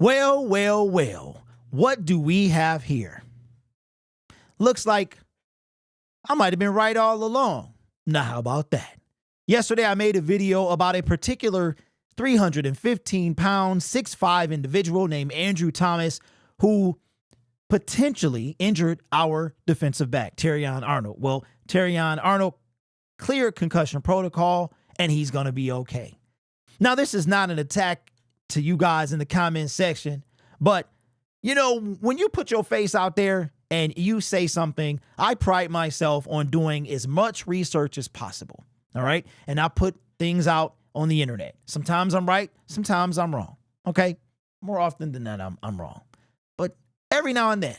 Well, well, well, what do we have here? Looks like I might have been right all along. Now, how about that? Yesterday, I made a video about a particular 315-pound, 6'5" individual named Andrew Thomas who potentially injured our defensive back, Terrion Arnold. Well, Terrion Arnold cleared concussion protocol, and he's going to be okay. Now, this is not an attack to you guys in the comment section, but, you know, when you put your face out there and you say something, I pride myself on doing as much research as possible, all right? And I put things out on the internet. Sometimes I'm right, sometimes I'm wrong, okay? More often than not, I'm wrong. But every now and then,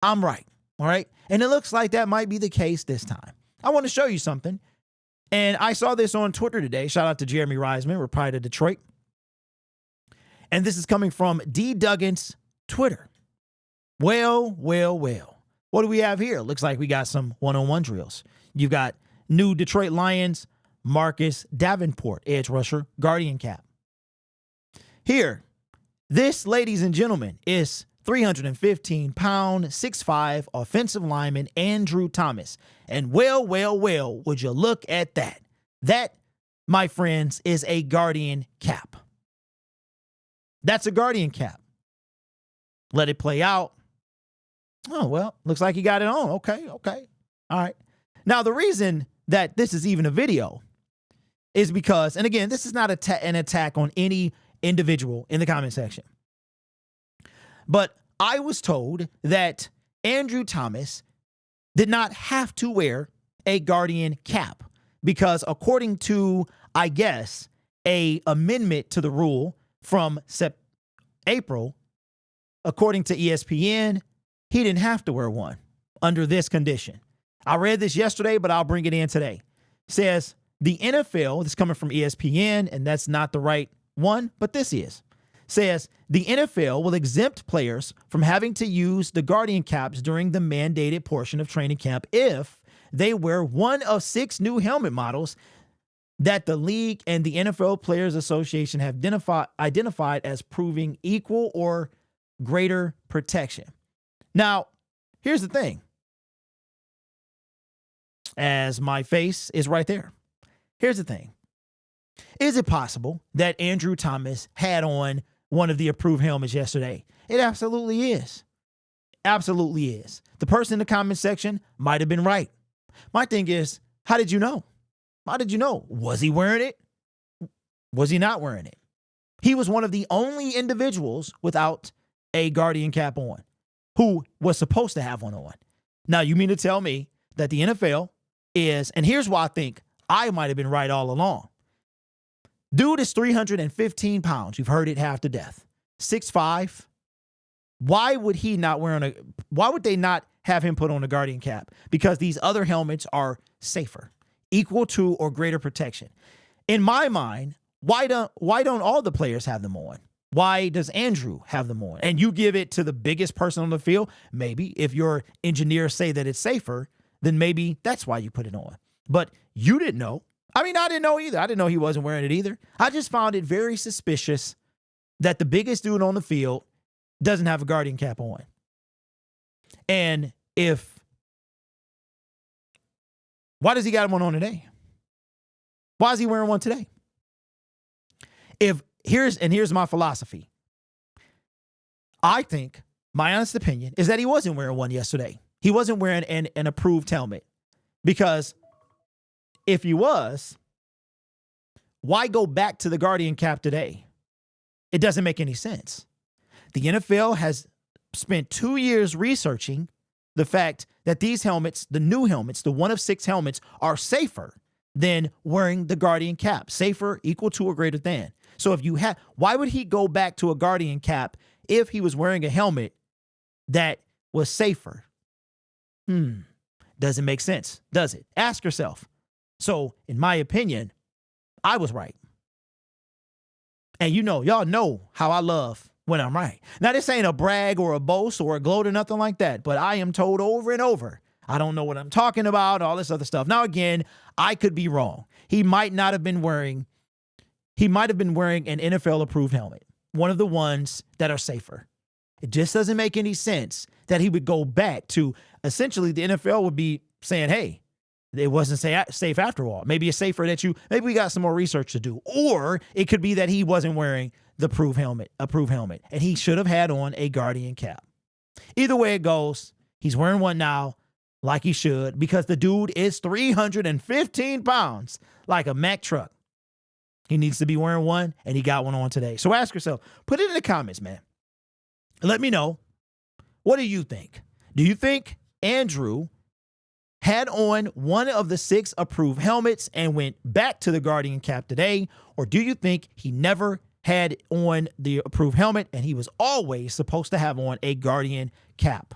I'm right, all right? And it looks like that might be the case this time. I want to show you something. And I saw this on Twitter today. Shout out to Jeremy Reisman, Reply to Detroit. And this is coming from D. Duggan's Twitter. Well, well, well. What do we have here? Looks like we got some one-on-one drills. You've got new Detroit Lions, Marcus Davenport, edge rusher, guardian cap. Here, this, ladies and gentlemen, is 315-pound, 6'5", offensive lineman Andrew Thomas. And well, well, well, would you look at that? That, my friends, is a guardian cap. That's a guardian cap. Let it play out. Oh, well, looks like he got it on. Okay. All right. Now, the reason that this is even a video is because, and again, this is not an attack on any individual in the comment section. But I was told that Andrew Thomas did not have to wear a guardian cap because according to, I guess, a amendment to the rule from April, according to ESPN, he didn't have to wear one under this condition. I read this yesterday, but I'll bring it in today. It says the NFL, this is coming from ESPN, and that's not the right one, but this is. Says the NFL will exempt players from having to use the guardian caps during the mandated portion of training camp if they wear one of 6 new helmet models that the league and the NFL Players Association have identified as proving equal or greater protection. Now, here's the thing. As my face is right there. Here's the thing. Is it possible that Andrew Thomas had on one of the approved helmets yesterday? It absolutely is. Absolutely is. The person in the comment section might have been right. My thing is, how did you know? How did you know? Was he wearing it? Was he not wearing it? He was one of the only individuals without a guardian cap on who was supposed to have one on. Now, you mean to tell me that the NFL is, and here's why I think I might have been right all along. Dude is 315 pounds. You've heard it half to death. 6'5". Why would he not why would they not have him put on a guardian cap? Because these other helmets are safer, equal to or greater protection. In my mind, why don't all the players have them on? Why does Andrew have them on? And you give it to the biggest person on the field? Maybe if your engineers say that it's safer, then maybe that's why you put it on. But you didn't know. I mean, I didn't know either. I didn't know he wasn't wearing it either. I just found it very suspicious that the biggest dude on the field doesn't have a guardian cap on. And why does he got one on today? Why is he wearing one today? Here's my philosophy. I think my honest opinion is that he wasn't wearing one yesterday. He wasn't wearing an approved helmet because if he was, why go back to the guardian cap today? It doesn't make any sense. The NFL has spent 2 years researching the fact that these helmets, the new helmets, the 1 of 6 helmets, are safer than wearing the guardian cap. Safer, equal to, or greater than. So if you have, why would he go back to a guardian cap if he was wearing a helmet that was safer? Doesn't make sense, does it? Ask yourself. So, in my opinion, I was right. And y'all know how I love when I'm right. Now, this ain't a brag or a boast or a gloat or nothing like that, but I am told over and over, I don't know what I'm talking about, all this other stuff. Now, again, I could be wrong. He might have been wearing an NFL-approved helmet. one of the ones that are safer. It just doesn't make any sense that he would go back to, essentially the NFL would be saying, hey, it wasn't safe after all. Maybe it's safer that maybe we got some more research to do. Or it could be that he wasn't wearing the approved helmet, and he should have had on a Guardian cap. Either way it goes, he's wearing one now like he should, because the dude is 315 pounds, like a Mack truck. He needs to be wearing one, and he got one on today. So ask yourself, put it in the comments, man. Let me know. What do you think? Do you think Andrew had on one of the 6 approved helmets and went back to the Guardian cap today? Or do you think he never had on the approved helmet and he was always supposed to have on a Guardian cap?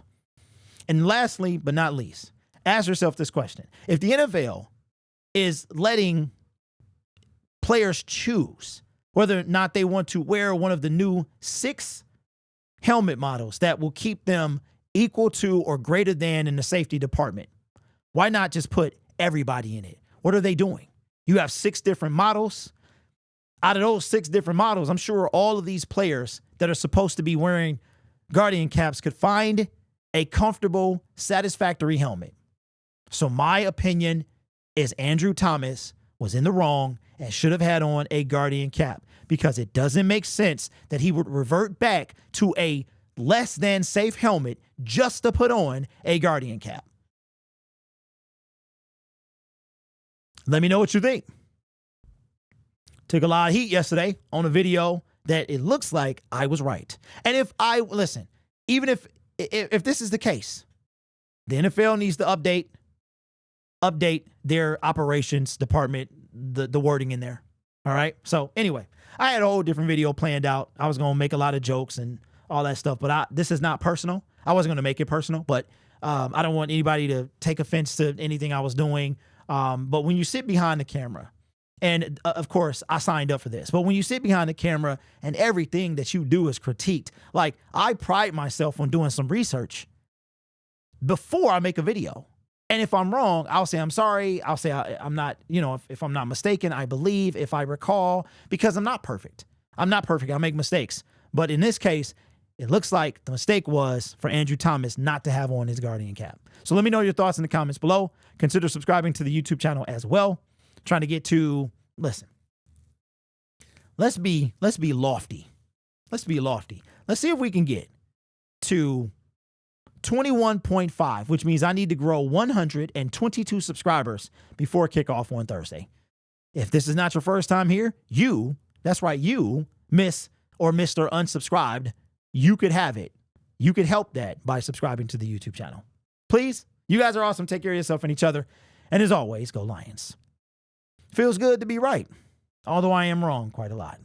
And lastly, but not least, ask yourself this question. If the NFL is letting players choose whether or not they want to wear one of the new 6 helmet models that will keep them equal to or greater than in the safety department, why not just put everybody in it? What are they doing? You have 6 different models. Out of those 6 different models, I'm sure all of these players that are supposed to be wearing Guardian caps could find a comfortable, satisfactory helmet. So my opinion is Andrew Thomas was in the wrong and should have had on a Guardian cap, because it doesn't make sense that he would revert back to a less than safe helmet just to put on a Guardian cap. Let me know what you think. Took a lot of heat yesterday on a video that it looks like I was right. And even if this is the case, the NFL needs to update their operations department, the wording in there. All right. So anyway, I had a whole different video planned out. I was going to make a lot of jokes and all that stuff, but this is not personal. I wasn't going to make it personal, but I don't want anybody to take offense to anything I was doing. But when you sit behind the camera, and of course I signed up for this, but when you sit behind the camera and everything that you do is critiqued, like I pride myself on doing some research before I make a video. And if I'm wrong, I'll say I'm sorry. I'll say I'm not, if I'm not mistaken, I believe, if I recall, because I'm not perfect. I'm not perfect. I make mistakes. But in this case, it looks like the mistake was for Andrew Thomas not to have on his Guardian cap. So let me know your thoughts in the comments below. Consider subscribing to the YouTube channel as well. Trying to get to, let's be lofty. Let's be lofty. Let's see if we can get to 21.5, which means I need to grow 122 subscribers before kickoff on Thursday. If this is not your first time here, that's right, you, Miss or Mr. Unsubscribed, you could have it. You could help that by subscribing to the YouTube channel. Please, you guys are awesome. Take care of yourself and each other. And as always, go Lions. Feels good to be right, although I am wrong quite a lot.